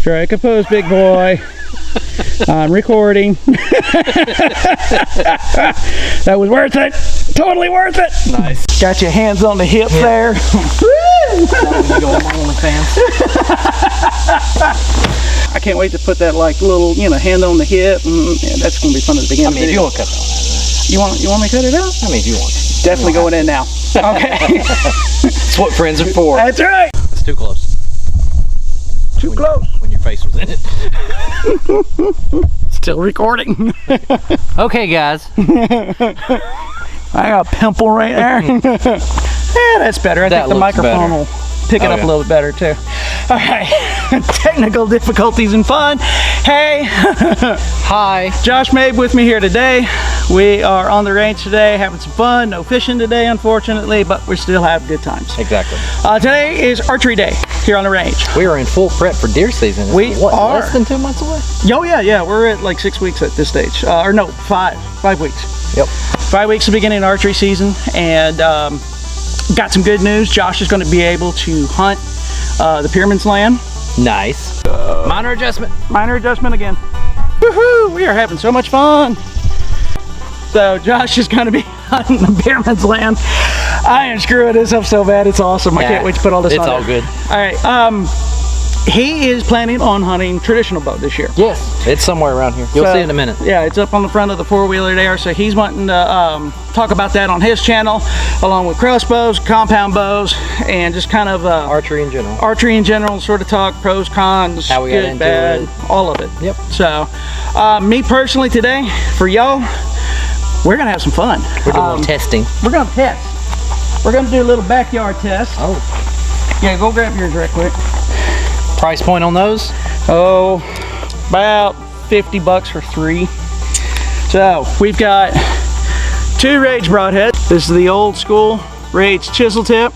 Strike a pose, big boy. I'm recording. That was worth it. Totally worth it. Nice. Got your hands on the hip there. I can't wait to put that like little, hand on the hip. Yeah, that's gonna be fun at the beginning. I mean, if you want to cut that one out. You want me to cut it out? I mean, if you want. Definitely going in now. Okay. That's what friends are for. That's right. It's too close. Too close. When your face was in it. Still recording. Okay, guys. I got a pimple right there. Yeah, that's better. I think the microphone will pick it up a little bit better too. All right. Technical difficulties and fun. Hey. Hi. Josh Mabe with me here today. We are on the range today, having some fun. No fishing today, unfortunately, but we still have good times. Exactly. Today is archery day here on the range. We are in full prep for deer season. We are. Less than 2 months away? Oh, yeah. We're at like 6 weeks at this stage. Or no, 5 weeks. Yep. 5 weeks of beginning archery season, and got some good news. Josh is going to be able to hunt the Pyramid's land. Nice. Minor adjustment. Minor adjustment again. Woohoo! We are having so much fun. So Josh is going to be hunting the Pyramid's land. I am screwing this up so bad. It's awesome. I can't wait to put all this on. It's all good. All right. He is planning on hunting traditional bow this year. Yes. It's somewhere around here. You'll see it in a minute. Yeah, it's up on the front of the four-wheeler there. So he's wanting to talk about that on his channel, along with crossbows, compound bows, and just kind of archery in general. Archery in general, sort of talk pros, cons, how we got good, bad, all of it. Yep. So, me personally today, for y'all, we're gonna have some fun. We're doing testing. We're gonna test. We're gonna do a little backyard test. Oh. Yeah, go grab yours right quick. Price point on those? Oh, about $50 for 3. So we've got 2 Rage broadheads. This is the old school Rage chisel tip,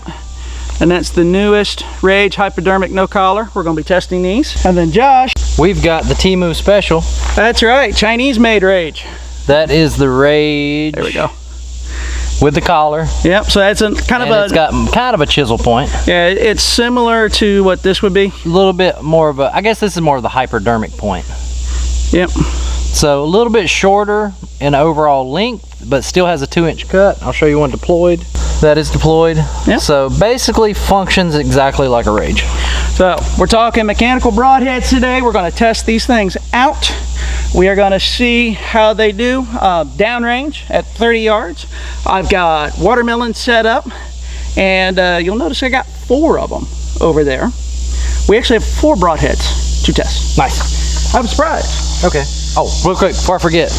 and that's the newest Rage hypodermic no collar. We're gonna be testing these. And then Josh, we've got the Temu special. That's right, Chinese made Rage. That is the Rage. There we go. With the collar. Yep, so that's it's got kind of a chisel point. Yeah, it's similar to what this would be. A little bit more of a, I guess this is more of the hypodermic point. Yep. So a little bit shorter in overall length, but still has a 2-inch cut. I'll show you one deployed. That is deployed. Yep. So basically functions exactly like a Rage. So we're talking mechanical broadheads today. We're going to test these things out. We are going to see how they do downrange at 30 yards. I've got watermelon set up, and you'll notice I got 4 of them over there. We actually have 4 broadheads to test. Nice. I'm surprised. Okay. Oh, real quick before I forget,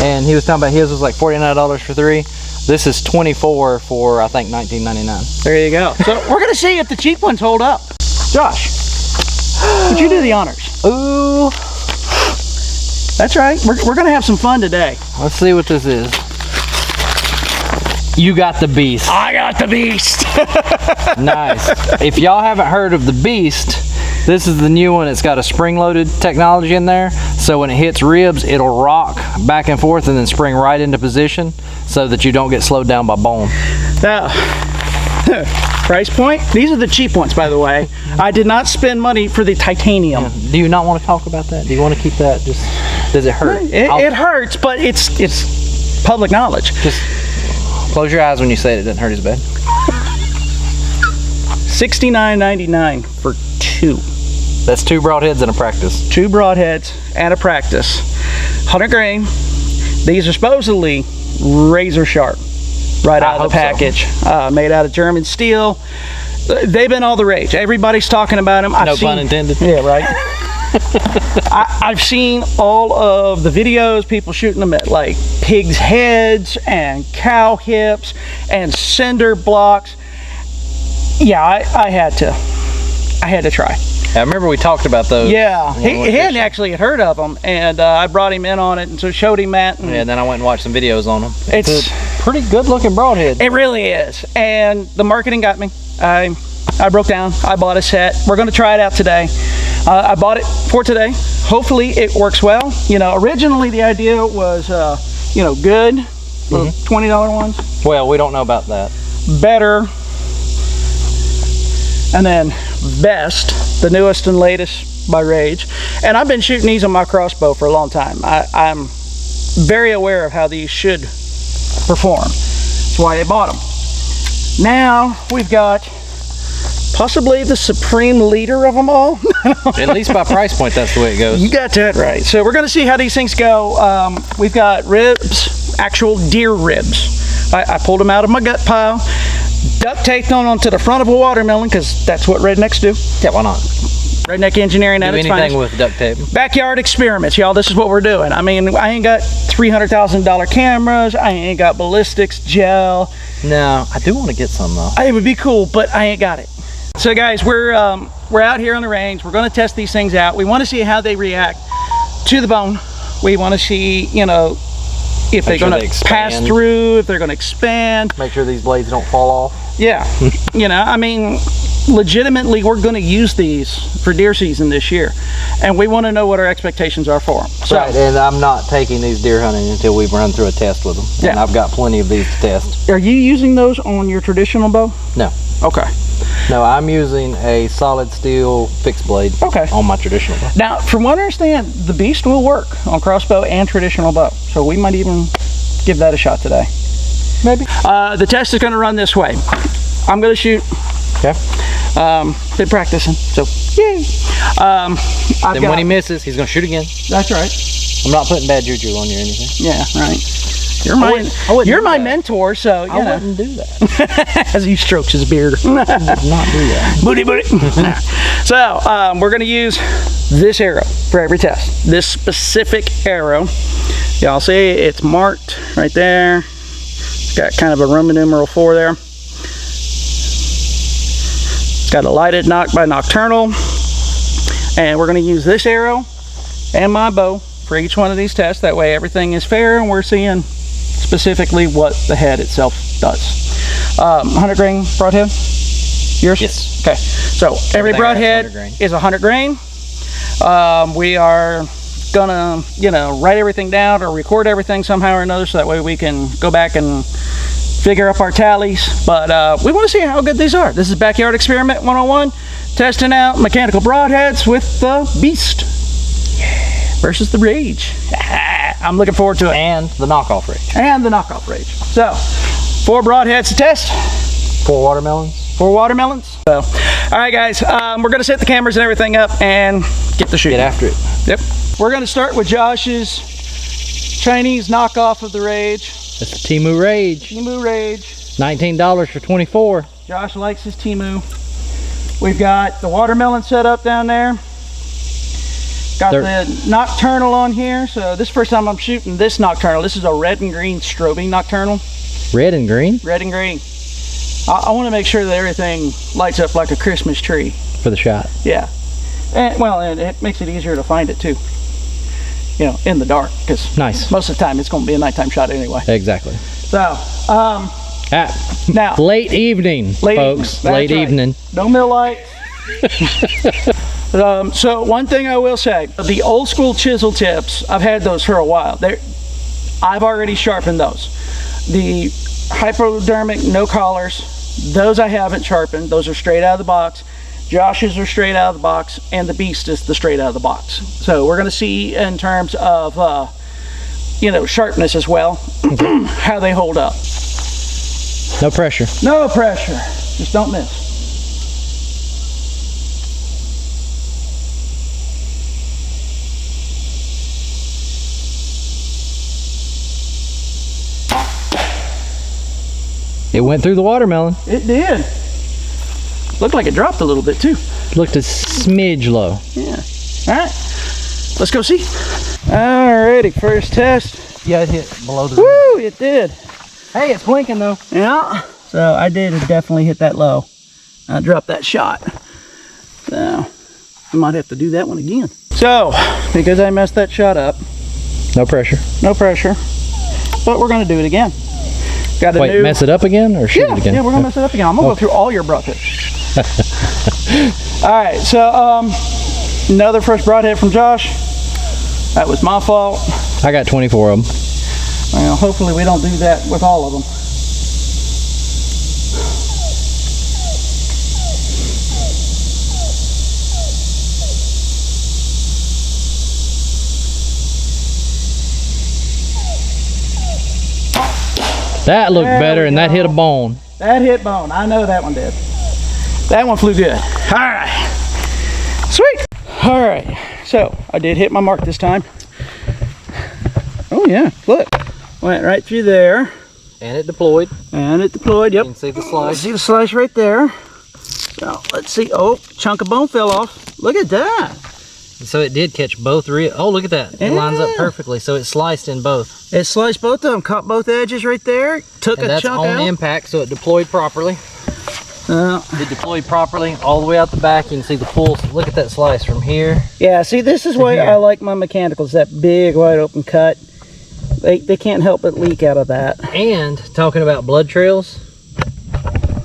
and he was talking about his was like $49 for 3. This is $24 for I think $19.99. There you go. So we're going to see if the cheap ones hold up. Josh, would you do the honors? Ooh. That's right. We're going to have some fun today. Let's see what this is. You got the Beast. I got the Beast. Nice. If y'all haven't heard of the Beast, this is the new one. It's got a spring-loaded technology in there. So when it hits ribs, it'll rock back and forth and then spring right into position so that you don't get slowed down by bone. Now, price point? These are the cheap ones, by the way. I did not spend money for the titanium. Yeah. Do you not want to talk about that? Do you want to keep that just... Does it hurt? It hurts, but it's public knowledge. Just close your eyes when you say it. It doesn't hurt as bad. $69.99 for 2. That's 2 broadheads and a practice. 2 broadheads and a practice. 100 grain. These are supposedly razor sharp right out of the package. So. Made out of German steel. They've been all the rage. Everybody's talking about them. No pun intended. Yeah, right. I've seen all of the videos, people shooting them at like pigs' heads and cow hips and cinder blocks. Yeah, I had to try. I remember we talked about those. Yeah, he hadn't actually heard of them, and I brought him in on it, and so showed him that. And yeah, and then I went and watched some videos on them. It's a pretty good looking broadhead. It really is, and the marketing got me. I broke down. I bought a set. We're going to try it out today. I bought it for today. Hopefully it works well. You know, originally the idea was, good, little $20 ones. Well, we don't know about that. Better, and then best, the newest and latest by Rage, and I've been shooting these on my crossbow for a long time. I'm very aware of how these should perform. That's why I bought them. Now we've got possibly the supreme leader of them all. At least by price point, that's the way it goes. You got that right. So we're going to see how these things go. We've got ribs, actual deer ribs. I pulled them out of my gut pile, duct taped them onto the front of a watermelon, because that's what rednecks do. Yeah, why not? Redneck engineering at Do its anything finest. with duct tape. Backyard experiments, y'all. This is what we're doing. I mean, I ain't got $300,000 cameras. I ain't got ballistics, gel. No, I do want to get some though. It would be cool, but I ain't got it. So guys, we're out here on the range. We're going to test these things out. We want to see how they react to the bone. We want to see, you know, if they're going to pass through, if they're going to expand. Make sure these blades don't fall off. Yeah. You know, I mean, legitimately, we're going to use these for deer season this year, and we want to know what our expectations are for them. So, Right, and I'm not taking these deer hunting until we run through a test with them. Yeah. And I've got plenty of these to test. are you using those on your traditional bow? No. Okay. No, I'm using a solid steel fixed blade on my traditional bow. Now, from what I understand, the Beast will work on crossbow and traditional bow, so we might even give that a shot today. Maybe. The test is going to run this way. I'm going to shoot. Okay. Been practicing, so yay. Then when he misses, he's going to shoot again. That's right. I'm not putting bad juju on you or anything. Yeah, right. You're my mentor, so you know. Wouldn't do that. As he strokes his beard. Not do that. Booty. So we're going to use this arrow for every test. This specific arrow. Y'all see it's marked right there. It's got kind of a Roman numeral 4 there. It's got a lighted knock by nocturnal. And we're going to use this arrow and my bow for each one of these tests. That way everything is fair and we're seeing specifically what the head itself does. 100 grain broadhead? Yours? Yes. Okay. So every broadhead is 100 grain. We are gonna, you know, write everything down or record everything somehow or another, so that way we can go back and figure up our tallies. But we want to see how good these are. This is Backyard Experiment 101, testing out mechanical broadheads with the Beast versus the Rage. I'm looking forward to it. And the knockoff Rage. And the knockoff Rage. So, 4 broadheads to test. 4 watermelons. 4 watermelons. So, all right, guys, we're going to set the cameras and everything up and get the shooting. Get after it. Yep. We're going to start with Josh's Chinese knockoff of the Rage. That's the Temu Rage. Temu Rage. $19 for 24. Josh likes his Temu. We've got the watermelon set up down there. Got the nocturnal on here. So this is the first time I'm shooting this nocturnal. This is a red and green strobing nocturnal. Red and green? Red and green. I want to make sure that everything lights up like a Christmas tree. For the shot. Yeah. And, well, and it makes it easier to find it too. You know, in the dark. Because most of the time it's going to be a nighttime shot anyway. Exactly. So, now. Late evening, folks. Late evening. No mill lights. So one thing I will say, the old school chisel tips, I've had those for a while. I've already sharpened those. The hypodermic no collars, those I haven't sharpened. Those are straight out of the box. Josh's are straight out of the box, and the Beast is the straight out of the box. So we're going to see in terms of you know, sharpness as well, how they hold up. No pressure. No pressure. Just don't miss. It went through the watermelon. It did. Looked like it dropped a little bit too. Looked a smidge low. Yeah. All right. Let's go see. Alrighty, first test. Yeah, it hit below the. Woo! It did. Hey, it's blinking though. Yeah. So I did definitely hit that low. I dropped that shot. So I might have to do that one again. So because I messed that shot up. No pressure. No pressure. But we're gonna do it again. Got a Wait, mess it up again or shoot it again? Yeah, we're gonna mess it up again. I'm gonna go through all your broadheads. All right, so another fresh broadhead from Josh. That was my fault. I got 24 of them. Well, hopefully we don't do that with all of them. That looked There better, we and that go. hit a bone. That hit bone. I know that one did. That one flew good. All right. Sweet. All right. So I did hit my mark this time. Oh yeah, look. Went right through there. And it deployed. And it deployed, yep. You can see the slice. See the slice right there. So let's see. Oh, chunk of bone fell off. Look at that. So it did catch both ribs. Oh, look at that. It lines up perfectly. So it sliced in both. It sliced both of them, caught both edges right there. Took And a that's chunk on out. impact, so it deployed properly. It deployed properly all the way out the back. You can see the full. Look at that slice from here. Yeah, see, this is why I like my mechanicals. That big, wide open cut. They can't help but leak out of that. And talking about blood trails,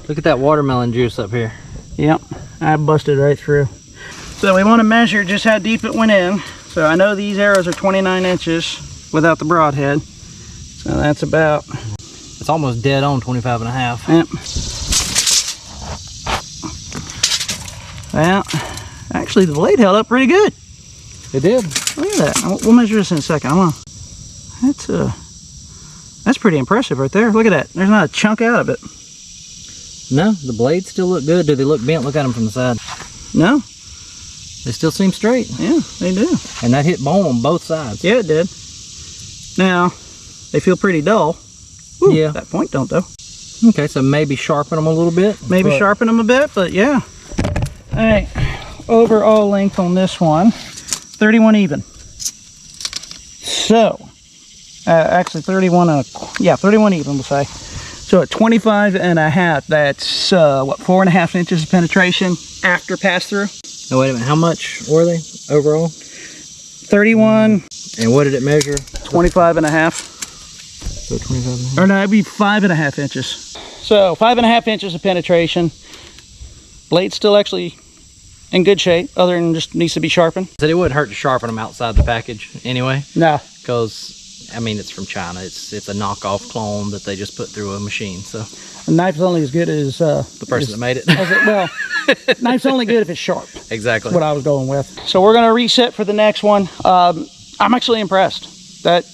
look at that watermelon juice up here. Yep, I busted right through. So we want to measure just how deep it went in. So I know these arrows are 29 inches without the broadhead. So that's about... It's almost dead on 25 and a half. Yep. Well, actually the blade held up pretty good. It did. Look at that. We'll measure this in a second. That's pretty impressive right there. Look at that. There's not a chunk out of it. No, the blades still look good. Do they look bent? Look at them from the side. No. They still seem straight. Yeah, they do. And that hit bone on both sides. Yeah, it did. Now, they feel pretty dull. Ooh, Yeah. that point don't though. Okay, so maybe sharpen them a little bit. Maybe sharpen them a bit, but yeah. All right, overall length on this one, 31 even. So, actually 31 even we'll say. So at 25 and a half, that's what, 4.5 inches of penetration after pass through? Oh, wait a minute, how much were they overall? 31, And what did it measure? 25 and a half. So 25 and a half. Or no, it'd be 5.5 inches. So 5.5 inches of penetration. Blade's still actually in good shape, other than just needs to be sharpened. Said it wouldn't hurt to sharpen them outside the package anyway. No. Because, I mean, it's from China. It's a knockoff clone that they just put through a machine. So A knife's only as good as the person that made it. well, knife's only good if it's sharp. Exactly. That's what I was going with. So we're gonna reset for the next one. I'm actually impressed. That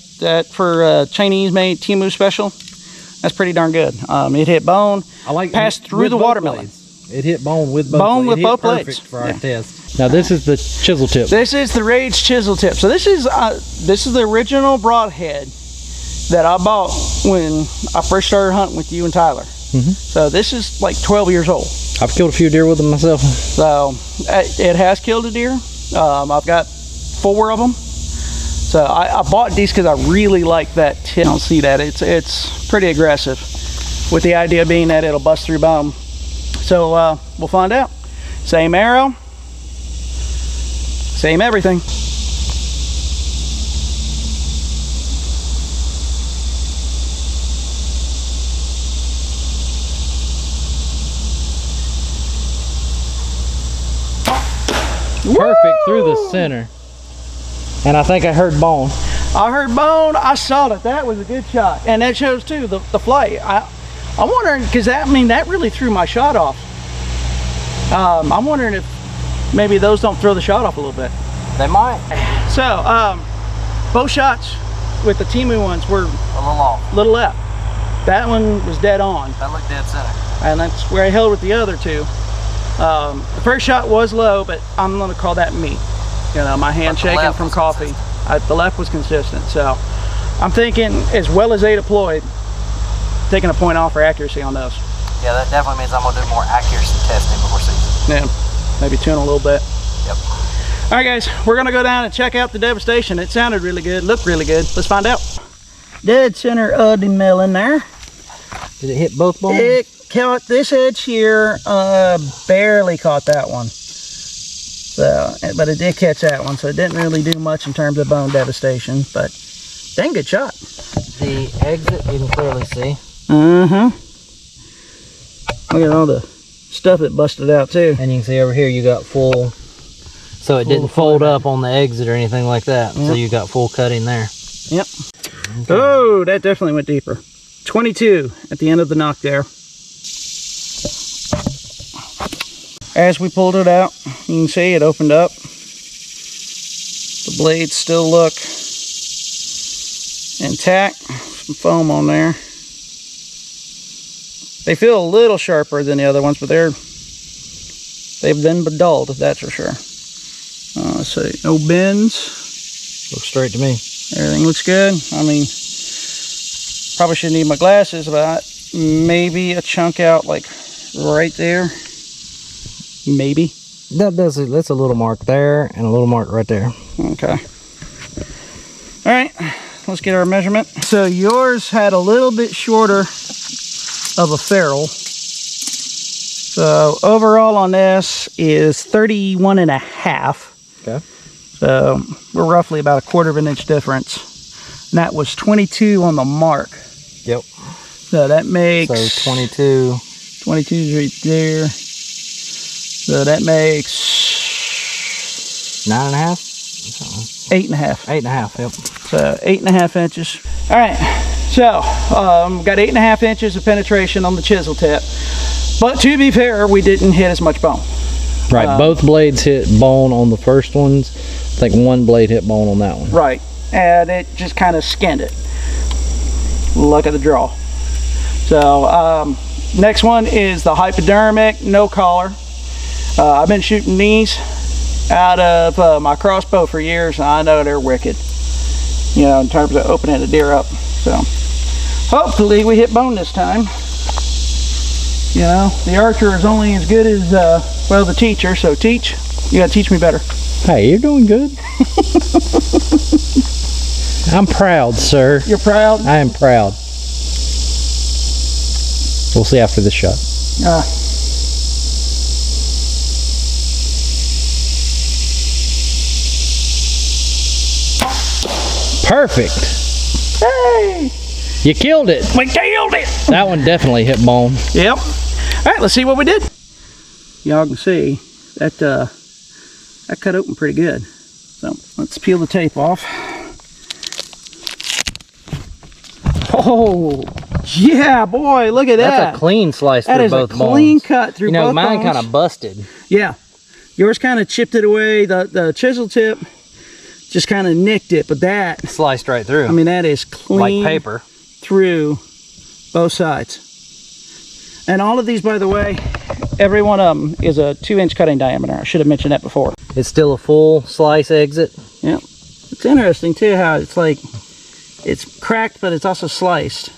for Chinese-made Temu special, that's pretty darn good. It hit bone. I like passed through with the both watermelon. blades. It hit bone with both Bone blades. with It hit both perfect blades. for our test. Now this is the chisel tip. This is the Rage chisel tip. So this is the original broadhead that I bought when I first started hunting with you and Tyler. So this is like 12 years old. I've killed a few deer with them myself. So it has killed a deer. I've got 4 of them. So I bought these because I really like that tip. I don't see that. It's pretty aggressive, with the idea being that it'll bust through bone. So we'll find out. Same arrow, same everything. Perfect through the center. And I think I heard bone. I heard bone. I saw that. That was a good shot, and that shows too the flight. I'm wondering, because that really threw my shot off. I'm wondering if maybe those don't throw the shot off a little bit. They might. So both shots with the Temu ones were A little off. a little left. That one was dead on, That looked dead center. and that's where I held with the other two. The first shot was low, but I'm gonna call that meat. You know, my hand But the shaking left from was coffee. The left was consistent. So I'm thinking, as well as they deployed, taking a point off for accuracy on those. Yeah, that definitely means I'm gonna do more accuracy testing before season. Yeah, maybe tune a little bit. Yep. All right, guys, we're gonna go down and check out the devastation. It sounded really good, looked really good. Let's find out. Dead center of the melon there. Did it hit both bones? It caught this edge here, barely caught that one. So, but it did catch that one, so it didn't really do much in terms of bone devastation, but dang good shot. The exit you can clearly see. Look at all the stuff that busted out too. And you can see over here you got full, so it didn't fold up on the exit or anything like that. So you got full cutting there. Yep. Okay. Oh, that definitely went deeper. 22 at the end of the knock there. As we pulled it out, you can see it opened up. The blades still look intact. Some foam on there. They feel a little sharper than the other ones, but they've been dulled, that's for sure. Let's see, no bends. Looks straight to me. Everything looks good. I mean, probably shouldn't need my glasses, but maybe a chunk out like right there. Maybe. That's a little mark there and a little mark right there. Okay. All right, let's get our measurement. So yours had a little bit shorter of a ferrule. So overall on this is 31 and a half. Okay. So we're roughly about a 1/4 of an inch difference. And that was 22 on the mark. Yep. So that makes... So 22. 22 is right there. So that makes... 9.5? 8.5. 8.5, yep. So 8.5 inches. All right, so got 8.5 inches of penetration on the chisel tip. But to be fair, we didn't hit as much bone. Right, both blades hit bone on the first ones. I think one blade hit bone on that one. Right, and it just kind of skinned it. Look at the draw. So next one is the hypodermic, no collar. I've been shooting these out of my crossbow for years, and I know they're wicked, you know, in terms of opening a deer up. So hopefully we hit bone this time. You know, the archer is only as good as well, the teacher. So teach, you gotta teach me better. Hey, you're doing good. I'm proud, sir. You're proud? I am proud. We'll see after this shot. Perfect. Hey! You killed it. We killed it! That one definitely hit bone. Yep. All right, let's see what we did. Y'all can see that that cut open pretty good. So let's peel the tape off. Oh, yeah, boy, look at that. That's a clean slice through both bones. That is a clean cut through both bones. You know, mine kind of busted. Yeah. Yours kind of chipped it away. The chisel tip just kind of nicked it, but that sliced right through. I mean, that is clean. Like paper. Through both sides. And all of these, by the way, every one of them is a 2-inch cutting diameter. I should have mentioned that before. It's still a full slice exit. Yeah. It's interesting too how it's like, it's cracked, but it's also sliced.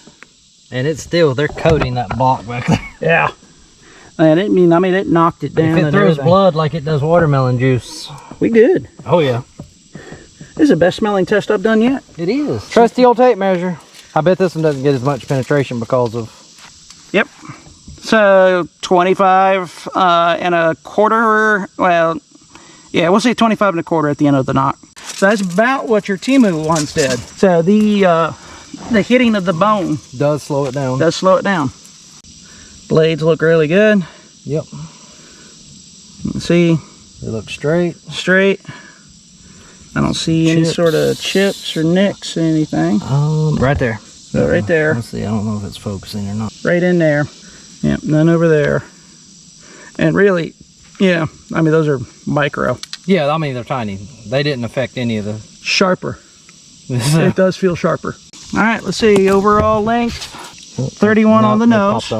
And it's still, they're coating that block back there. Yeah. And it knocked it down. If it throws blood like it does watermelon juice. We good. Oh yeah. This is the best smelling test I've done yet. It is. Trusty old tape measure. I bet this one doesn't get as much penetration because of... Yep. So 25 and a quarter, well, yeah, we'll say 25 and a quarter at the end of the knock. So that's about what your Temu ones did. So the hitting of the bone does slow it down. Does slow it down. Blades look really good. Yep. Let's see. They look straight. Straight. I don't see any sort of chips or nicks or anything. Right there. So right there. Let's see, I don't know if it's focusing or not. Right in there. Yep, none over there. And really, yeah, I mean, those are micro. Yeah, I mean, they're tiny. They didn't affect any of the... Sharper. It does feel sharper. All right, let's see, overall length, 31 on the nose.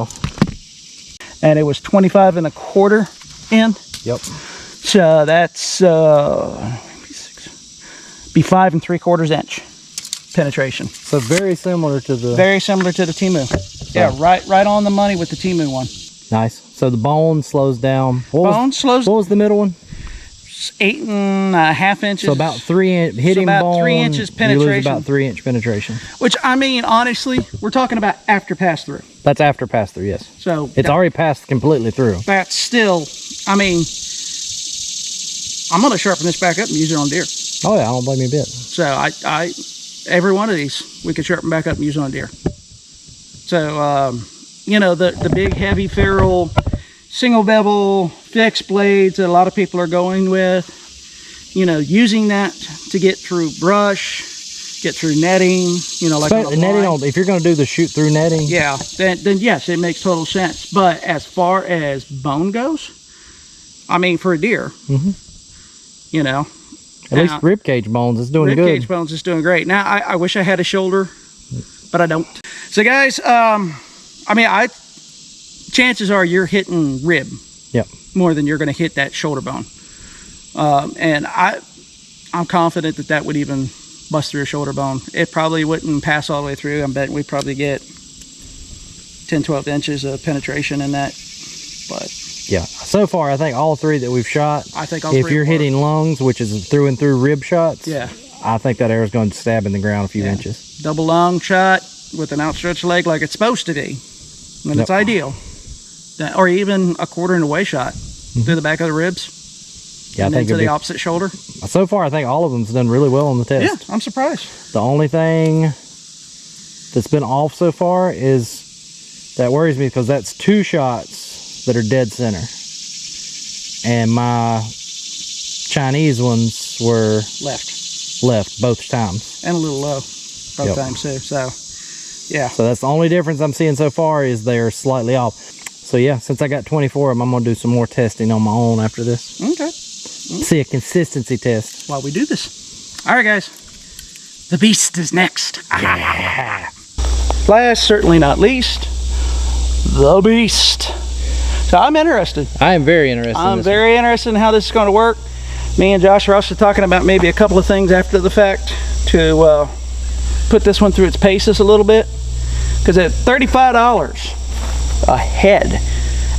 And it was 25 and a quarter in. Yep. So that's, be 5 3/4 inch penetration. So very similar to the... Very similar to the Temu. Yeah, right on the money with the Temu one. Nice. So the bone slows down. What was the middle one? 8.5 inches. So about 3 inch hitting so about bone. 3 inches penetration. You lose about 3-inch penetration. Which, I mean, honestly, we're talking about after pass through. That's after pass through, yes. So it's already passed completely through. That's still, I mean, I'm gonna sharpen this back up and use it on deer. Oh yeah, I don't blame you a bit. So every one of these we could sharpen back up and use on deer. So you know, the big heavy ferrule single bevel fixed blades that a lot of people are going with, you know, using that to get through brush, get through netting, you know, like netting. If you're going to do the shoot through netting, yeah, then yes, it makes total sense. But as far as bone goes, I mean, for a deer, you know, at least rib cage bones is doing good. Rib cage bones is doing great. Now I wish I had a shoulder, but I don't. So guys, I mean, I think, you know, the chances are you're hitting rib. Yep. More than you're going to hit that shoulder bone. And I'm confident that that would even bust through a shoulder bone. It probably wouldn't pass all the way through. I'm betting we'd probably get 10, 12 inches of penetration in that. But yeah, so far I think all three that we've shot, I think all if three you're hitting lungs, which is through and through rib shots, yeah, I think that arrow's going to stab in the ground a few inches. Double lung shot with an outstretched leg like it's supposed to be. And it's ideal. Or even a quarter and away shot through the back of the ribs. Yeah, and I think then to the opposite shoulder. So far, I think all of them's done really well on the test. Yeah, I'm surprised. The only thing that's been off so far is that worries me because that's 2 shots that are dead center, and my Chinese ones were left both times, and a little low both times too. So yeah. So that's the only difference I'm seeing so far is they're slightly off. So yeah, since I got 24 of them, I'm gonna do some more testing on my own after this. Okay. See a consistency test while we do this. All right, guys. The beast is next. Yeah. Last, certainly not least, the beast. So I'm interested. I am very interested. I'm very interested in how this is going to work. Me and Josh are also talking about maybe a couple of things after the fact to put this one through its paces a little bit. Because at $35 a head,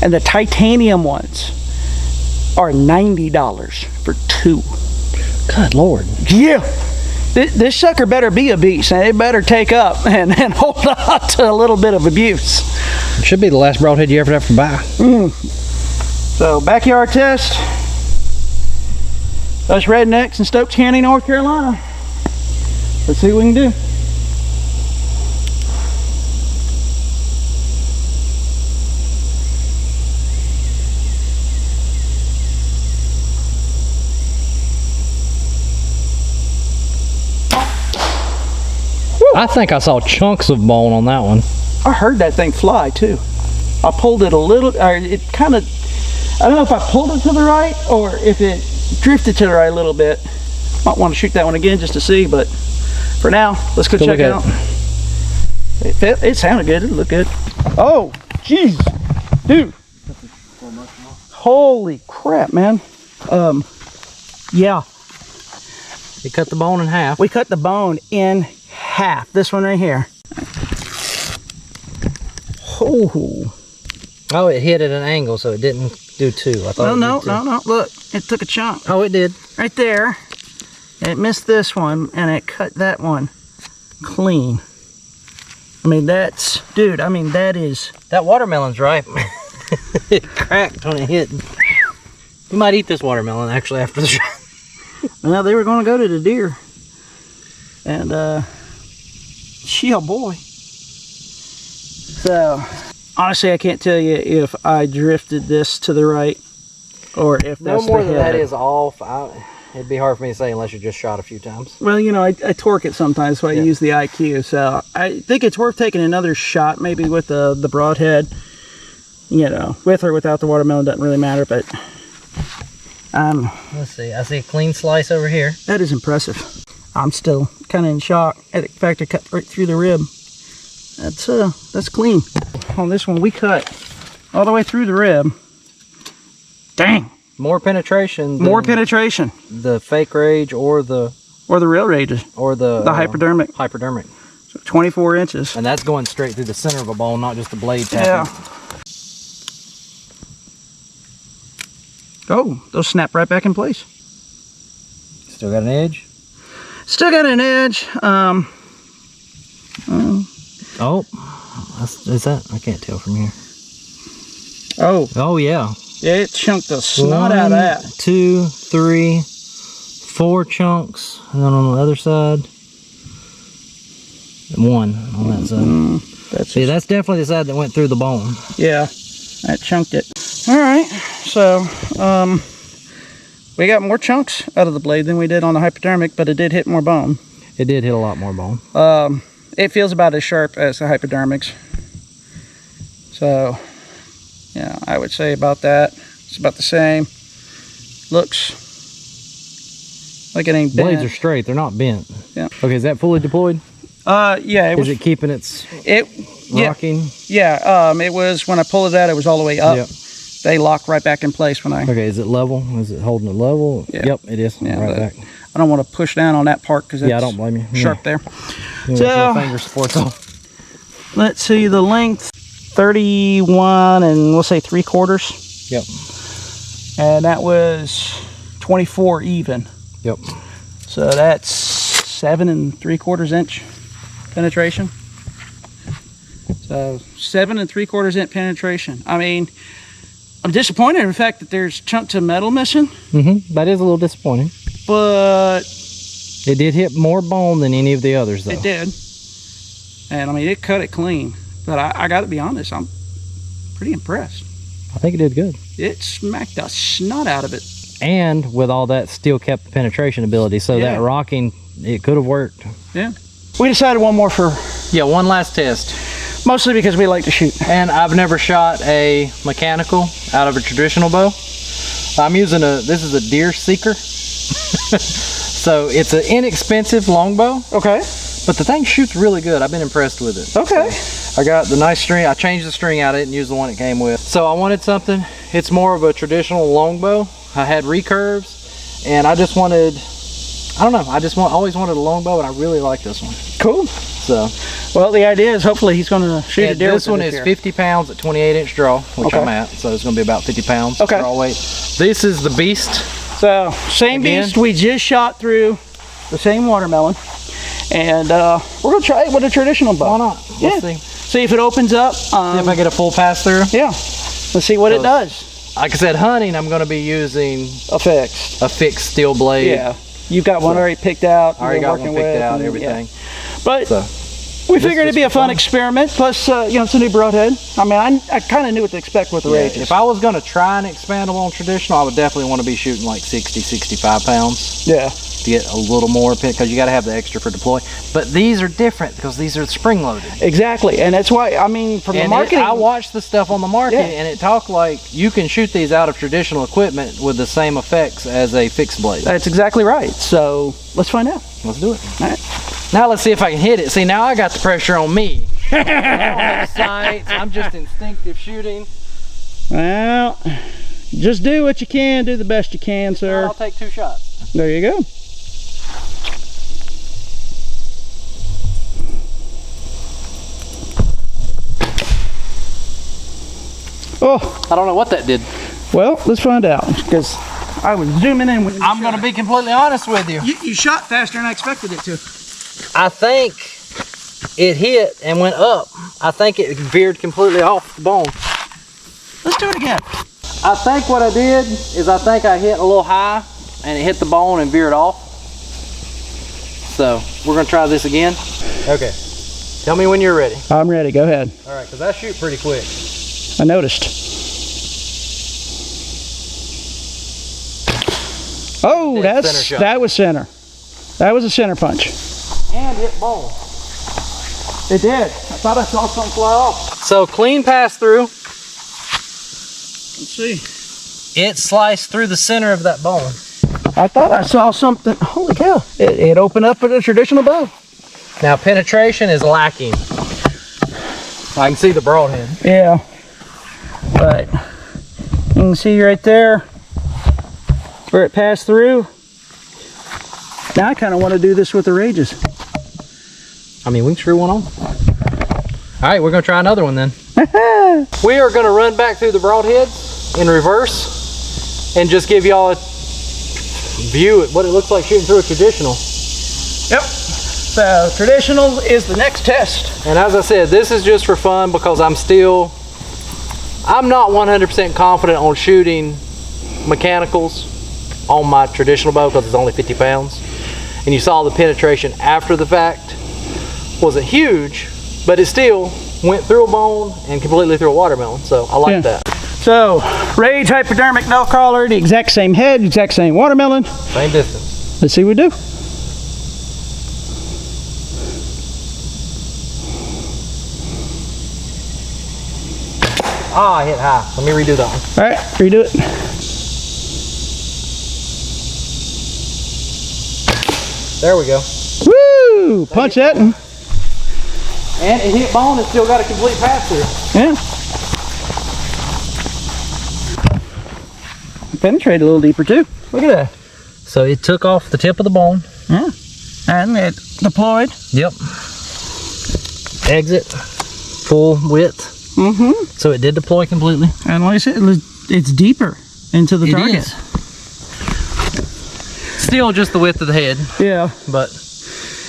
and the titanium ones are $90 for 2. Good Lord. Yeah. This sucker better be a beast, and it better take up and hold on to a little bit of abuse. It should be the last broadhead you ever have to buy. So, backyard test. Us rednecks in Stokes County, North Carolina. Let's see what we can do. I think I saw chunks of bone on that one. I heard that thing fly too. I pulled it a little, or it kind of, I don't know if I pulled it to the right or if it drifted to the right a little bit. Might want to shoot that one again just to see, but for now, let's go check it out. It sounded good, it looked good. Oh, jeez, dude. Holy crap, man. Yeah. You cut the bone in half. We cut the bone in half. This one right here. Oh, it hit at an angle, so it didn't do 2. I thought no. Look, it took a chunk. Oh, it did. Right there. It missed this one, and it cut that one clean. I mean, that's, dude, I mean, that is... That watermelon's ripe. It cracked when it hit. We might eat this watermelon, actually, after the shot. Well, they were going to go to the deer. And, oh boy. So, honestly, I can't tell you if I drifted this to the right or if that's no more the than head. that is off. It'd be hard for me to say unless you just shot a few times. Well, you know, I torque it sometimes, so I use the IQ. So I think it's worth taking another shot, maybe with the broadhead. You know, with or without the watermelon, doesn't really matter. But let's see. I see a clean slice over here. That is impressive. I'm still kind of in shock at the fact I cut right through the rib. That's clean. On this one, we cut all the way through the rib. Dang. More penetration. More penetration. The fake rage or the real rages. Or the hypodermic. Hypodermic. So 24 inches. And that's going straight through the center of a bone, not just the blade tapping. Yeah. Oh, those snap right back in place. Still got an edge? Still got an edge. Oh, is that? I can't tell from here. Oh yeah. Yeah, it chunked the snot out of that. 2, 3, 4 chunks, and then on the other side, 1 on that side. That's definitely the side that went through the bone. Yeah, that chunked it. All right, so we got more chunks out of the blade than we did on the hypodermic, but it did hit more bone. It did hit a lot more bone. It feels about as sharp as the hypodermics. So, yeah, I would say about that. It's about the same. Looks like it ain't bent. Blades are straight, they're not bent. Yeah. Okay, is that fully deployed? Yeah. Is it keeping its rocking? Yeah. It was when I pulled it out, it was all the way up. Yep. They lock right back in place when I. Okay, is it level? Is it holding it level? Yeah. Yep, it is. Yeah, right back. I don't want to push down on that part because I don't blame you. Sharp there. So finger supports off. Let's see the length, 31 and we'll say 3/4. Yep. And that was 24 even. Yep. So that's 7 3/4 inch penetration. So 7 3/4 inch penetration. I mean, I'm disappointed in the fact that there's chunks of metal missing. That is a little disappointing. But it did hit more bone than any of the others, though. It did. And I mean, it cut it clean. But I got to be honest, I'm pretty impressed. I think it did good. It smacked the snot out of it. And with all that, still kept the penetration ability. So that rocking, it could have worked. Yeah. We decided one more for... Yeah, one last test. Mostly because we like to shoot. And I've never shot a mechanical out of a traditional bow. I'm using this is a deer seeker. So it's an inexpensive longbow. Okay. But the thing shoots really good. I've been impressed with it. Okay. So I got the nice string. I changed the string out. I didn't use the one it came with. So I wanted something. It's more of a traditional longbow. I had recurves, and I just wanted, I don't know, always wanted a longbow, and I really like this one. Cool. So, well, the idea is hopefully he's going to shoot a deer. This one is 50 pounds at 28 inch draw, which I'm at. So it's going to be about 50 pounds draw weight. This is the beast. So same beast. We just shot through the same watermelon, and we're going to try it with a traditional bow. Why not? Let's see. See if it opens up. See if I get a full pass through. Yeah. Let's see what it does. Like I said, hunting, I'm going to be using a fixed steel blade. Yeah. You've got one already picked out. Already got one picked out, everything. Yeah. But we figured it'd be a fun experiment. Plus, you know, it's a new broadhead. I mean, I kind of knew what to expect with the rages. If I was going to try an expandable on traditional, I would definitely want to be shooting like 60, 65 pounds. Yeah. To get a little more, because you got to have the extra for deploy. But these are different because these are spring loaded. Exactly, and that's why, I mean, from the marketing. I watched the stuff on the market, and it talked like you can shoot these out of traditional equipment with the same effects as a fixed blade. That's exactly right. So let's find out. Let's do it. All right. Now let's see if I can hit it. See, now I got the pressure on me. I don't have sights. I'm just instinctive shooting. Well, just do what you can. Do the best you can, sir. I'll take 2 shots. There you go. Oh, I don't know what that did. Well, let's find out, because I was zooming in. When I'm going to be completely honest with you. You shot faster than I expected it to. I think it hit and went up. I think it veered completely off the bone. Let's do it again. I think what I did is I think I hit a little high and it hit the bone and veered off. So we're going to try this again. Okay. Tell me when you're ready. I'm ready. Go ahead. All right, because I shoot pretty quick. I noticed. Oh, that was center. That was a center punch. And hit bone. It did. I thought I saw something fly off. So clean pass through. Let's see. It sliced through the center of that bone. I thought I saw something. Holy cow. It opened up with a traditional bow. Now penetration is lacking. I can see the broadhead. Yeah. But you can see right there where it passed through. Now I kind of want to do this with the rages. I mean, we can screw one on. All right, we're going to try another one then. We are going to run back through the broadheads in reverse and just give y'all a view at what it looks like shooting through a traditional. Yep. So traditional is the next test. And as I said, this is just for fun because I'm not 100% confident on shooting mechanicals on my traditional bow because it's only 50 pounds. And you saw the penetration after the fact wasn't huge, but it still went through a bone and completely through a watermelon. So I like that. So Rage hypodermic nail crawler, the exact same head, exact same watermelon. Same distance. Let's see what we do. Ah, I hit high. Let me redo that one. All right, redo it. There we go. Woo! Punch that one. And it hit bone and still got a complete pass through. Yeah. Penetrated a little deeper too. Look at that. So it took off the tip of the bone. Yeah. And it deployed. Yep. Exit, full width. Mm-hmm. So it did deploy completely. And like I said, it's deeper into the target. Is. Still just the width of the head. Yeah. But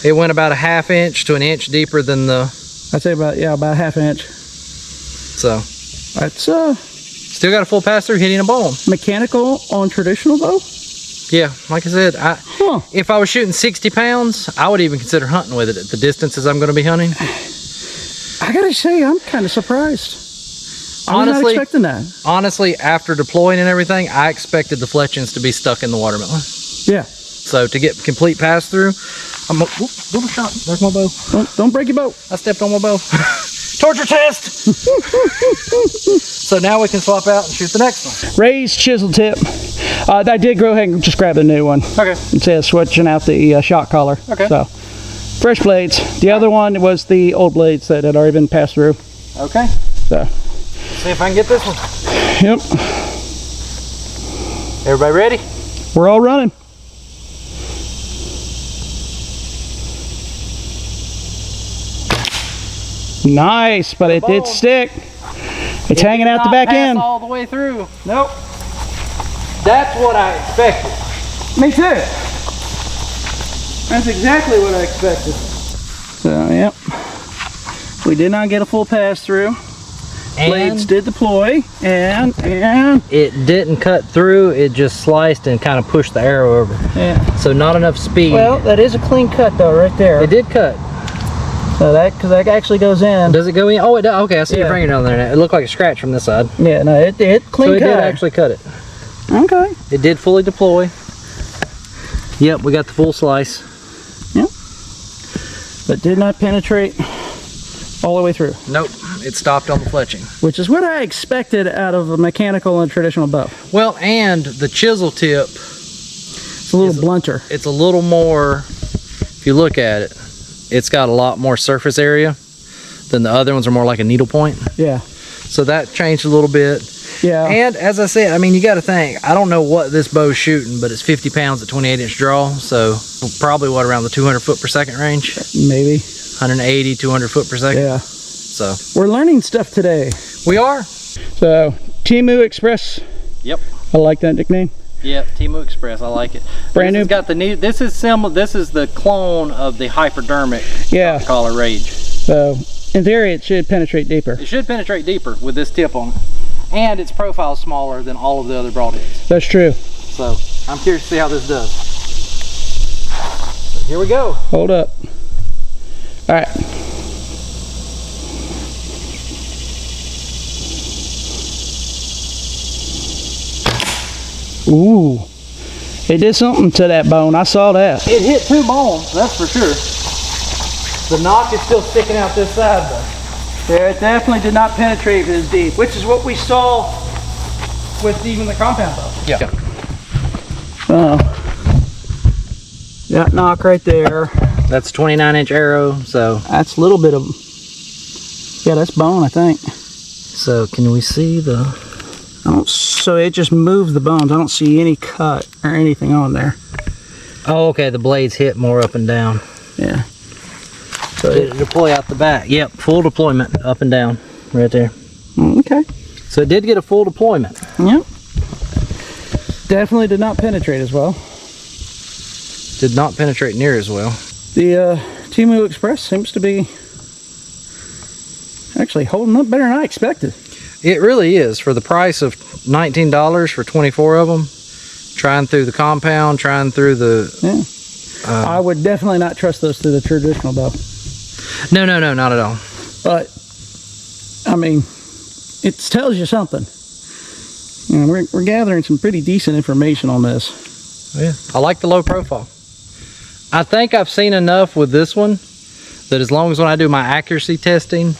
it went about a 1/2 inch to 1 inch deeper than the... I'd say about, yeah, about 1/2 inch. So. That's Still got a full pass through hitting a bone. mechanical on traditional bow? Yeah, like I said, if I was shooting 60 pounds, I would even consider hunting with it at the distances I'm going to be hunting. I gotta say, I'm kind of surprised. I was not expecting that. Honestly, after deploying and everything, I expected the fletchings to be stuck in the watermelon. Yeah. So to get complete pass through, I'm a little shot. There's my bow. Don't break your bow. I stepped on my bow. Torture test. So now we can swap out and shoot the next one. Raised chisel tip. I did go ahead and just grab a new one. Okay. Instead of switching out the shock collar. Okay. So, fresh blades. The other one was the old blades that had already been passed through. Okay. So. See if I can get this one. Yep. Everybody ready? We're all running. Nice, but it did stick. It's hanging out the back end. All the way through. Nope. That's what I expected. Me too. That's exactly what I expected. So, yep. We did not get a full pass through. Blades did deploy, and it didn't cut through. It just sliced and kind of pushed the arrow over. Yeah. So not enough speed. Well, that is a clean cut though, right there. It did cut. So because that actually goes in. Does it go in? Oh, it does. Okay, I see your finger down there. It looked like a scratch from this side. Yeah, no, it clean cut. So it cut. did actually cut it. Okay. It did fully deploy. Yep, we got the full slice. Yep. But did not penetrate all the way through. Nope, it stopped on the fletching. Which is what I expected out of a mechanical and traditional bow. Well, and the chisel tip. It's a little blunter. It's a little more, if you look at it, it's got a lot more surface area than the other ones are more like a needle point. Yeah. So that changed a little bit. Yeah. And as I said, I mean, you got to think, I don't know what this bow's shooting, but it's 50 pounds at 28-inch draw. So probably what, around the 200 foot per second range? Maybe. 180, 200 foot per second. Yeah. So we're learning stuff today. We are. So Temu Express. Yep. I like that nickname. Yep, Temu Express. I like it. Brand new. Got the new. This is similar. This is the clone of the hypodermic collar Rage. So in theory, it should penetrate deeper. It should penetrate deeper with this tip on it, and its profile is smaller than all of the other broadheads. That's true. So I'm curious to see how this does. So here we go. Hold up. All right. Ooh, it did something to that bone. I saw that. It hit 2 bones, that's for sure. The knock is still sticking out this side though. Yeah, it definitely did not penetrate as deep, which is what we saw with even the compound bow. Yeah. That knock right there. That's a 29-inch arrow, so. That's a little bit of, yeah, that's bone, I think. So can we see the? So it just moved the bones. I don't see any cut or anything on there. Oh, okay, the blades hit more up and down. Yeah. So did it deploy out the back? Yep, full deployment up and down, right there. Okay. So it did get a full deployment. Yep. Definitely did not penetrate as well. Did not penetrate near as well. The Temu Express seems to be actually holding up better than I expected. It really is. For the price of $19 for 24 of them, trying through the compound, trying through the... Yeah. I would definitely not trust those through the traditional bow. No, not at all. But, I mean, it tells you something. You know, we're gathering some pretty decent information on this. Yeah, I like the low profile. I think I've seen enough with this one that as long as when I do my accuracy testing,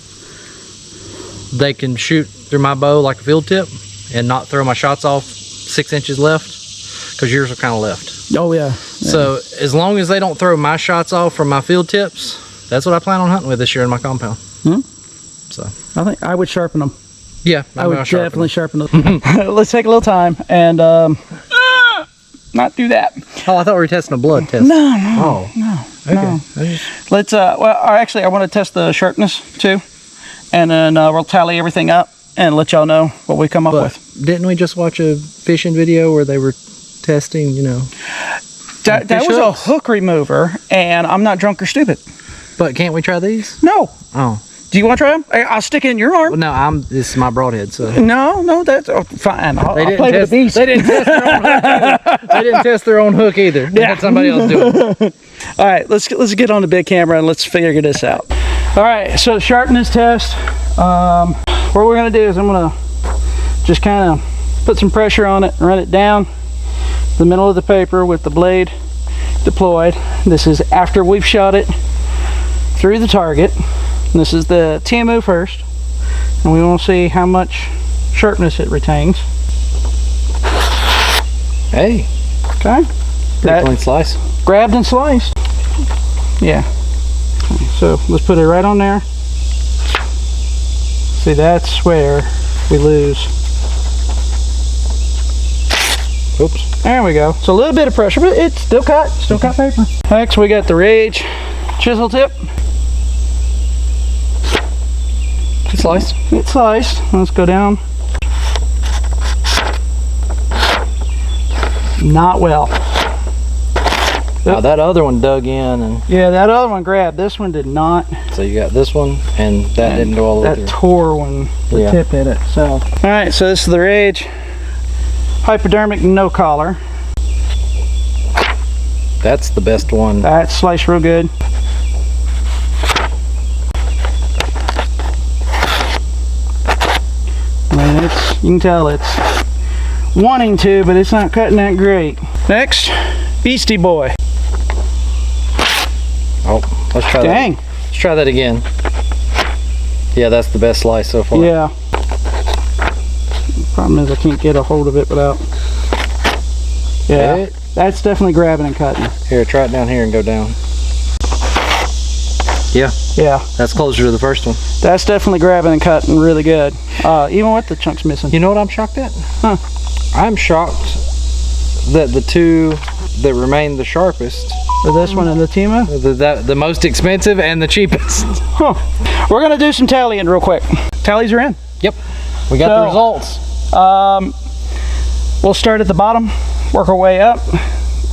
they can shoot through my bow like a field tip and not throw my shots off 6 inches left, because yours are kind of left. Oh yeah. So as long as they don't throw my shots off from my field tips, That's what I plan on hunting with this year in my compound. So I think I would sharpen them. yeah, I would definitely sharpen them. Let's take a little time and not do that. Oh, I thought we were testing a blood test. No. Okay. No. Let's actually I want to test the sharpness too, and then we'll tally everything up and let y'all know what we come up with. Didn't we just watch a fishing video where they were testing, you know? That was a hook remover, and I'm not drunk or stupid. But can't we try these? No. Oh. Do you want to try them? I'll stick it in your arm. Well, no, this is my broadhead, so. No, that's fine. I'll play with the beast. They didn't test their own hook either. They didn't test their own hook either. They had somebody else do it. All right, let's get on the big camera and let's figure this out. All right, so the sharpness test. What we're gonna do is I'm gonna just kind of put some pressure on it, run it down the middle of the paper with the blade deployed. This is after we've shot it through the target. This is the Temu first, and we want to see how much sharpness it retains. Hey. Okay. Pretty clean slice. Grabbed and sliced. Yeah. So let's put it right on there. See, that's where we lose. Oops. There we go. So a little bit of pressure, but it's still cut paper. Next we got the Rage chisel tip. It's sliced. It's sliced. Let's go down. Not well. Now that other one dug in, and yeah, that other one grabbed. This one did not. so you got this one, and that didn't go all the way through. That tore when the tip hit it. So, all right. So this is the Rage hypodermic no collar. That's the best one. That's sliced real good. I mean, you can tell it's wanting to, but it's not cutting that great. Next, Beastie Boy. Oh, let's try Dang. that. Let's try that again. Yeah, that's the best slice so far. Yeah. Problem is I can't get a hold of it without. Yeah, that's definitely grabbing and cutting. Here, try it down here and go down. Yeah. Yeah. That's closer to the first one. That's definitely grabbing and cutting really good. Even with the chunks missing. You know what I'm shocked at? Huh. I'm shocked that the two that remain the sharpest, This one and the Temu? the most expensive and the cheapest. Huh. We're gonna do some tallying real quick. Tallies are in. Yep. We got the results. We'll start at the bottom, work our way up,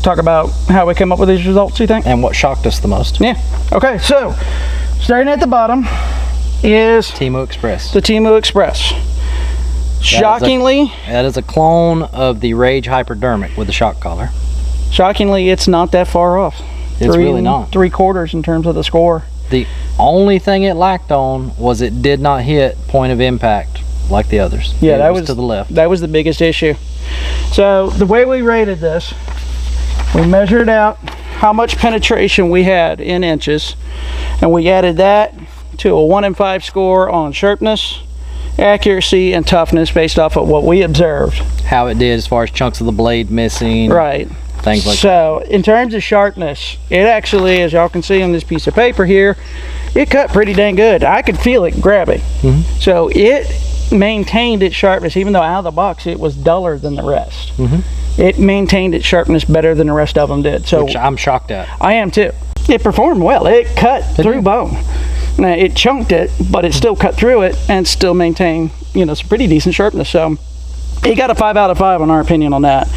talk about how we came up with these results, you think? And what shocked us the most. Yeah. Okay, so starting at the bottom is Temu Express. the Temu Express. Shockingly, That is a clone of the Rage Hypodermic with the shock collar. shockingly, it's not that far off. It's really not. 3/4 in terms of the score. The only thing it lacked on was it did not hit point of impact like the others. Yeah, it that was to the left. That was the biggest issue. So the way we rated this, we measured out how much penetration we had in inches, and we added that to a 1 in 5 score on sharpness, accuracy, and toughness based off of what we observed. How it did as far as chunks of the blade missing. Right. Things like that. So in terms of sharpness, it actually, as y'all can see on this piece of paper here, it cut pretty dang good. I could feel it grabbing. So it maintained its sharpness, even though out of the box it was duller than the rest. It maintained its sharpness better than the rest of them did. So which I'm shocked at. I am too. It performed well. It cut through bone. Now it chunked it, but it still cut through it and still maintained, some pretty decent sharpness. So it got a 5 out of 5 on our opinion on that.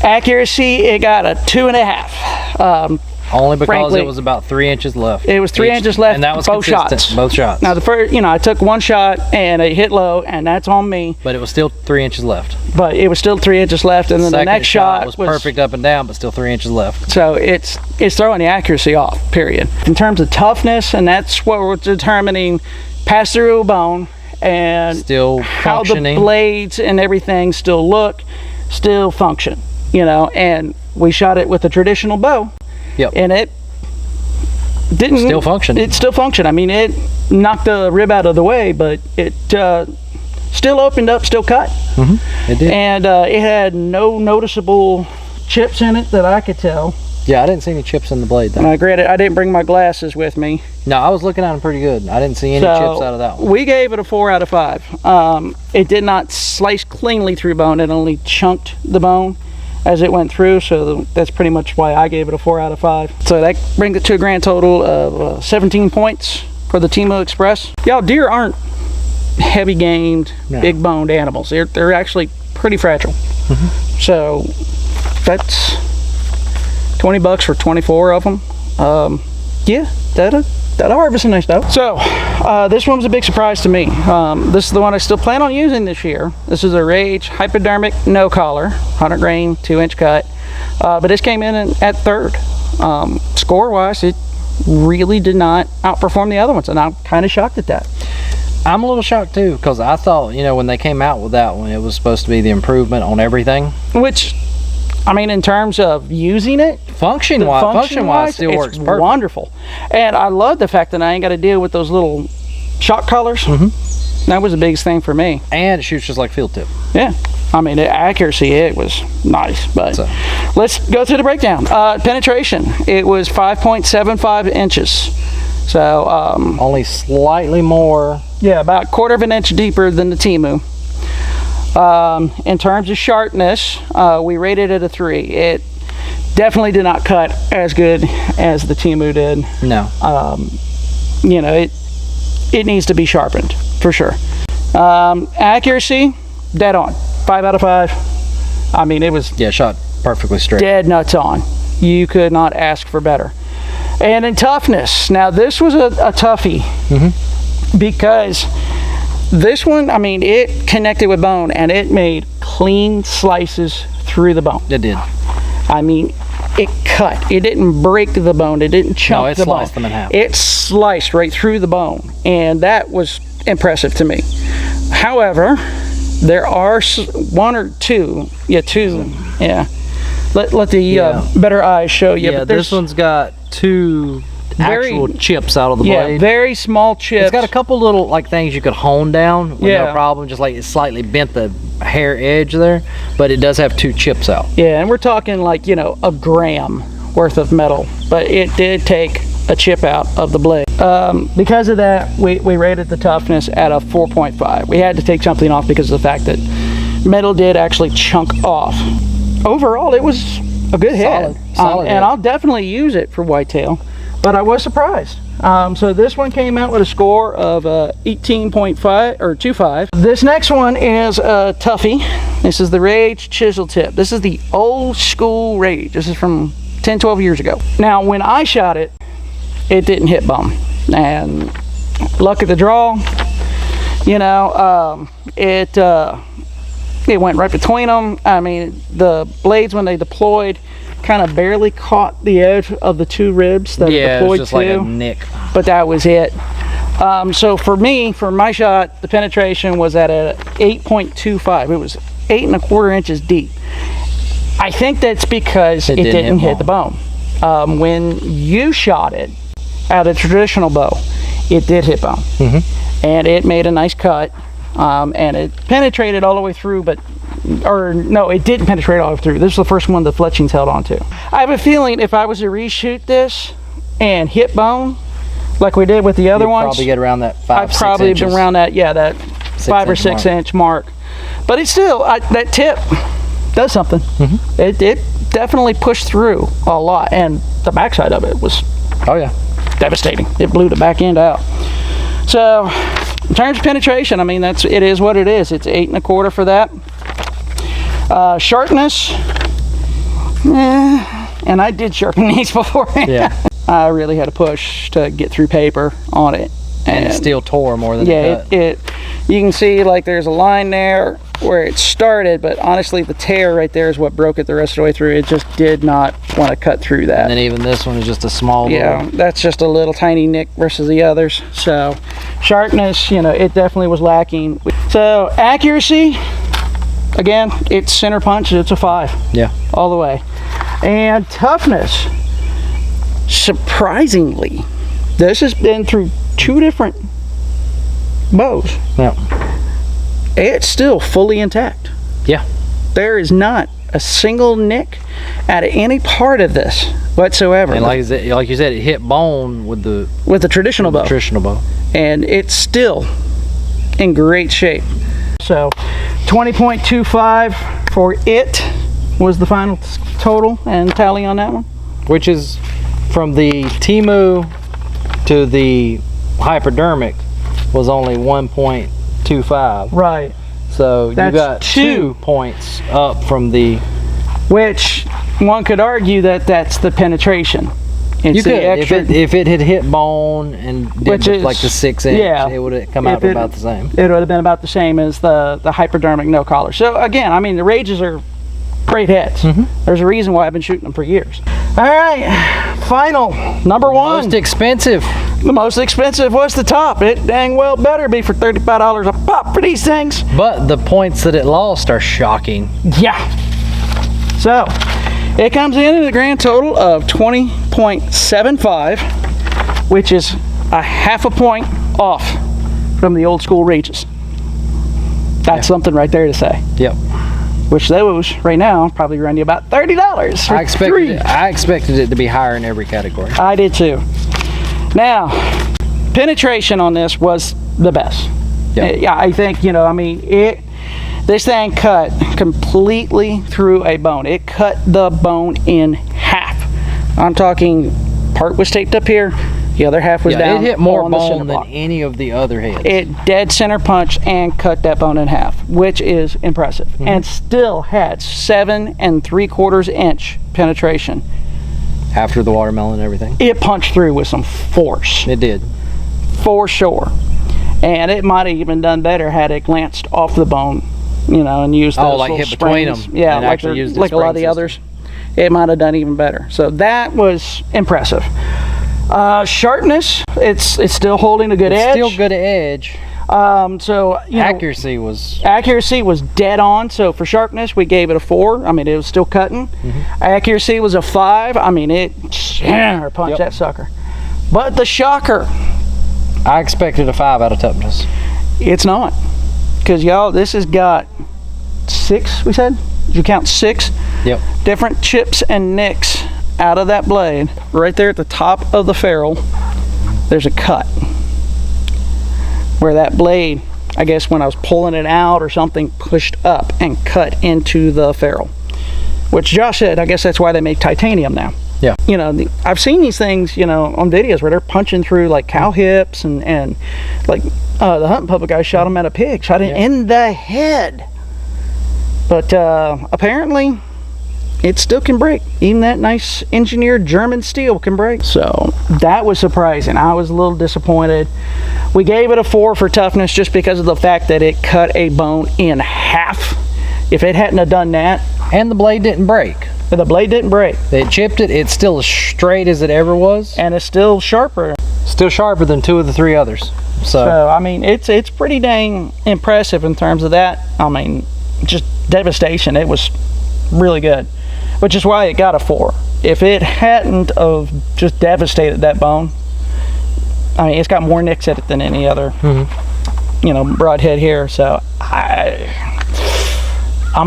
Accuracy, it got a 2.5. Only because frankly, it was about 3 inches left. It was 3 inches left, and that was both consistent, shots. Both shots. Now the first, I took one shot and it hit low, and that's on me. But it was still 3 inches left. But it was still 3 inches left, and then the Second next shot was perfect up and down, but still 3 inches left. So it's throwing the accuracy off, period. In terms of toughness, and that's what we're determining, pass through a bone, and Still how the functioning. blades and everything still function, and we shot it with a traditional bow. Yep. And it didn't Still functioning. It still functioned. I mean, it knocked the rib out of the way, but it still opened up, still cut. It did. And it had no noticeable chips in it that I could tell. Yeah, I didn't see any chips in the blade though. Granted, I didn't bring my glasses with me. No, I was looking at them pretty good. I didn't see any chips out of that one. We gave it a 4 out of 5. It did not slice cleanly through bone. It only chunked the bone as it went through, so that's pretty much why I gave it a 4 out of 5. So that brings it to a grand total of 17 points for the Temu Express. Y'all, deer aren't heavy gamed, big boned animals. They're actually pretty fragile. So that's $20 for 24 of them. Yeah, that'll harvest a nice doe. So this one was a big surprise to me. This is the one I still plan on using this year. This is a Rage hypodermic no collar, 100 grain, 2-inch cut. But this came in at 3rd. Score wise, it really did not outperform the other ones, and I'm kind of shocked at that. I'm a little shocked too, because I thought, you know, when they came out with that one, it was supposed to be the improvement on everything. Which, I mean, in terms of using it, function wise, still works it's perfect. Wonderful. And I love the fact that I ain't got to deal with those little shock collars. That was the biggest thing for me. And it shoots just like field tip. Yeah. I mean, the accuracy, it was nice. But so, let's go through the breakdown. Penetration, it was 5.75 inches. So only slightly more. Yeah, about 1/4 of an inch deeper than the Temu. In terms of sharpness, we rated it a 3. It definitely did not cut as good as the Temu did. No. You know, it needs to be sharpened for sure. Accuracy, dead on. 5 out of 5. I mean, it was shot perfectly straight. Dead nuts on. You could not ask for better. And in toughness, now this was a toughie because this one, I mean, it connected with bone and it made clean slices through the bone. It did. I mean, it cut. It didn't break the bone. It didn't chunk the bone. No, it sliced them in half. It sliced right through the bone, and that was impressive to me. However, there are one or two. Yeah, two. Yeah. Let the better eyes show you. Yeah, but this one's got 2 actual chips out of the blade. Yeah, very small chips. It's got a couple little like things you could hone down with no problem, just like it slightly bent the hair edge there, but it does have 2 chips out. Yeah, and we're talking like, you know, a gram worth of metal, but it did take a chip out of the blade. Because of that, we rated the toughness at a 4.5. We had to take something off because of the fact that metal did actually chunk off. Overall, it was a good head. Solid head. And I'll definitely use it for whitetail, but I was surprised. So this one came out with a score of 18.5 or 2.5. This next one is a toughie. This is the Rage chisel tip. This is the old school Rage. This is from 10-12 years ago. Now when I shot it, it didn't hit bone, and luck of the draw, you know, it went right between them. I mean, the blades, when they deployed, kind of barely caught the edge of the 2 ribs that it deployed to. Yeah, it was just like a nick. But that was it. So for me, for my shot, the penetration was at a 8.25. It was 8 1/4 inches deep. I think that's because it didn't hit the bone. When you shot it at a traditional bow, it did hit bone. And it made a nice cut. And it penetrated all the way through, no, it didn't penetrate all the way through. This is the first one the fletchings held on to. I have a feeling if I was to reshoot this and hit bone, like we did with the other ones, probably get around that 5-6 I'd probably been around that, that 5 or 6 inch mark. But it's still, that tip does something. It definitely pushed through a lot, and the backside of it was devastating. It blew the back end out. So in terms of penetration, I mean, it is what it is. It's 8 1/4 for that. Sharpness, and I did sharpen these before. I really had to push to get through paper on it, and it still tore more than it cut. You can see like there's a line there where it started, but honestly the tear right there is what broke it the rest of the way through. It just did not want to cut through that. And then even this one is just a small little... that's just a little tiny nick versus the others. So sharpness, you know, it definitely was lacking. So accuracy, again, it's center punch. It's a 5. All the way. And toughness, surprisingly, this has been through 2 different bows. It's still fully intact. There is not a single nick out of any part of this whatsoever. And like you said, it hit bone with the traditional bow. Traditional bow. And it's still in great shape. So 20.25 for it was the final total and tally on that one. Which is from the Temu to the hypodermic was only 1.25. Right. So That's you got 2 points up from the... Which one could argue that that's the penetration. It's you could, extra, if it had hit bone and did like the 6 inch, yeah, it would have come out about the same. It would have been about the same as the hypodermic no collar. So again, I mean, the Rages are great heads. There's a reason why I've been shooting them for years. All right, final, number one. Most expensive. The most expensive was the top. It dang well better be for $35 a pop for these things. But the points that it lost are shocking. Yeah. So, it comes in at a grand total of 20.75, which is a half a point off from the old school Rages. That's something right there to say. Yep. Which those right now probably run you about $30. I expected it to be higher in every category. I did too. Now, penetration on this was the best. Yep. Yeah, I think, you know, I mean, this thing cut completely through a bone. It cut the bone in half. I'm talking part was taped up here, the other half was down. It hit more on the center bone than block. any of the other heads. It dead center punch and cut that bone in half, which is impressive. And still had 7 3/4 inch penetration. After the watermelon and everything. It punched through with some force. It did. For sure. And it might have even done better had it glanced off the bone, you know, and used those like little hit between springs. them. Yeah, and like, actually used the like a lot of spring the system. others. It might have done even better. So that was impressive. Sharpness, it's still holding a good edge. Still good edge. So you know, Accuracy was dead on. So for sharpness, we gave it a 4. I mean, it was still cutting. Accuracy was a 5. I mean, it punched that sucker. But the shocker, I expected a 5 out of toughness. it's not, because y'all, this has got 6. We said, did you count 6? Yep. Different chips and nicks out of that blade. Right there at the top of the ferrule, there's a cut where that blade, I guess when I was pulling it out or something, pushed up and cut into the ferrule, which Josh said, I guess that's why they make titanium now. Yeah. You know, I've seen these things, you know, on videos where they're punching through like cow hips and like the hunting public guy shot him at a pig, shot him in the head. But apparently it still can break. Even that nice engineered German steel can break. So that was surprising. I was a little disappointed. We gave it a 4 for toughness just because of the fact that it cut a bone in half. If it hadn't have done that, and the blade didn't break. the blade didn't break. They chipped it. It's still as straight as it ever was. And it's still sharper. Still sharper than 2 of the 3 others. So I mean, it's pretty dang impressive in terms of that. I mean, just devastation. It was really good, which is why it got a 4. If it hadn't of just devastated that bone, I mean, it's got more nicks at it than any other, you know, broadhead here. So I'm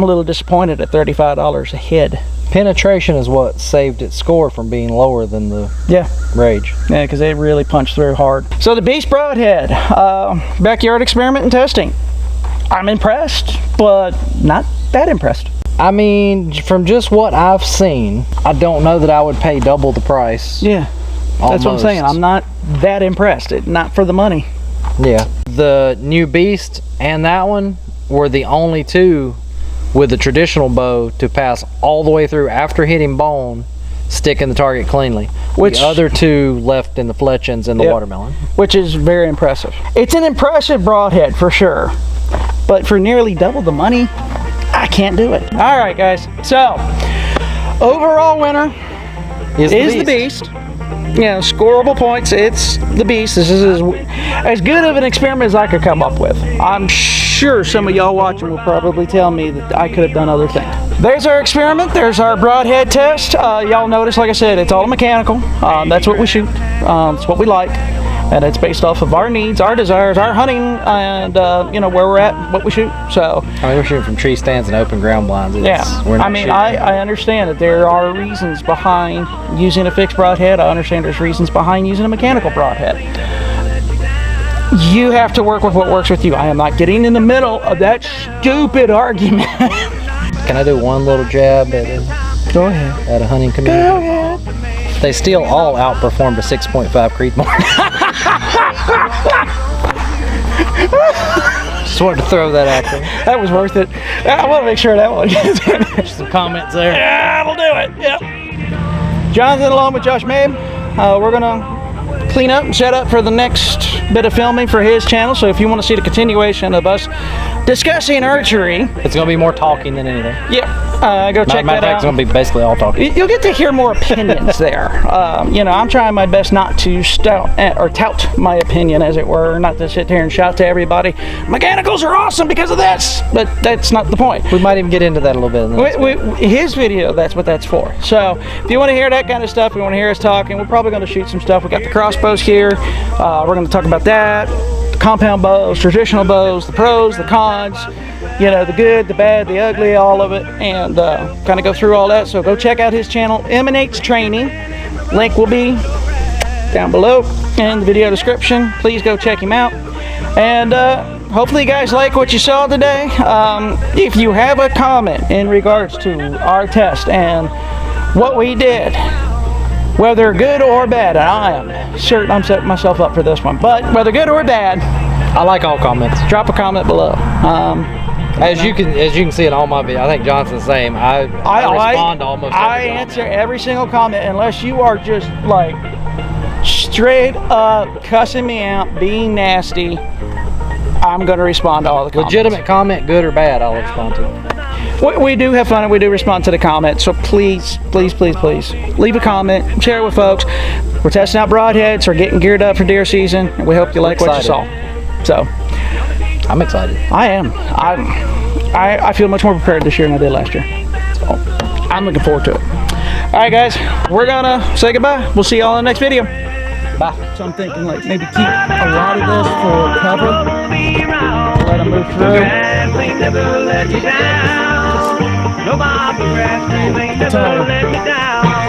a little disappointed at $35 a head. Penetration is what saved its score from being lower than the Rage. Yeah, because it really punched through hard. So the Beast Broadhead, backyard experiment and testing. I'm impressed, but not that impressed. I mean, from just what I've seen, I don't know that I would pay double the price. Yeah, that's what I'm saying. Almost. I'm not that impressed. Not for the money. Yeah. The new Beast and that one were the only 2 with the traditional bow to pass all the way through after hitting bone, sticking the target cleanly. Which the other 2 left in the fletchings and the watermelon. Which is very impressive. It's an impressive broadhead for sure, but for nearly double the money, I can't do it. All right, guys. So overall winner is the Beast. You know, scoreable points. It's the Beast. This is as good of an experiment as I could come up with. I'm sure some of y'all watching will probably tell me that I could have done other things. There's our experiment. There's our broadhead test. Y'all notice, like I said, it's all mechanical. That's what we shoot. It's what we like. and it's based off of our needs, our desires, our hunting, and you know, where we're at, what we shoot. So I mean, we're shooting from tree stands and open ground blinds. I mean, I understand that there are reasons behind using a fixed broadhead. I understand there's reasons behind using a mechanical broadhead. You have to work with what works with you. I am not getting in the middle of that stupid argument. Can I do one little jab at Go ahead. At a hunting community? Go ahead. They still all outperformed a 6.5 Creedmoor. Just wanted to throw that out there. That was worth it. I want to make sure that one gets in. Some comments there. Yeah, that'll do it. Yep. Jonathan along with Josh Mabe. We're going to clean up and set up for the next bit of filming for his channel. So if you want to see the continuation of us discussing archery, it's going to be more talking than anything. Yep. Go check that out. It's going to be basically all talking. You'll get to hear more opinions there. You know, I'm trying my best not to tout my opinion, as it were, not to sit here and shout to everybody, mechanicals are awesome because of this, but that's not the point. We might even get into that a little bit in the next video. His video, that's what that's for. So if you want to hear that kind of stuff, we want to hear us talking, we're probably going to shoot some stuff. We got the crossbows here. We're going to talk about that. Compound bows, traditional bows, the pros, the cons, you know, the good, the bad, the ugly, all of it, and kind of go through all that. So go check out his channel, Emanates Training. Link will be down below in the video description. Please go check him out. And hopefully you guys like what you saw today. If you have a comment in regards to our test and what we did, whether good or bad, and I am certain I'm setting myself up for this one, but whether good or bad, I like all comments. Drop a comment below. As you can see in all my videos, I think Johnson's the same. I respond to almost every comment. Answer every single comment unless you are just like straight up cussing me out, being nasty. I'm going to respond to all the comments. Legitimate comment, good or bad, I'll respond to. We do have fun and we do respond to the comments, so please, please, please, please leave a comment, share it with folks. We're testing out broadheads, we're getting geared up for deer season, and we hope you like what you saw. So I'm excited. I am. I feel much more prepared this year than I did last year. So I'm looking forward to it. All right, guys, we're gonna say goodbye. We'll see y'all in the next video. Bye. So I'm thinking like maybe keep a lot of this for cover. Let them move through. Never let you down. No, my progress, never let you down.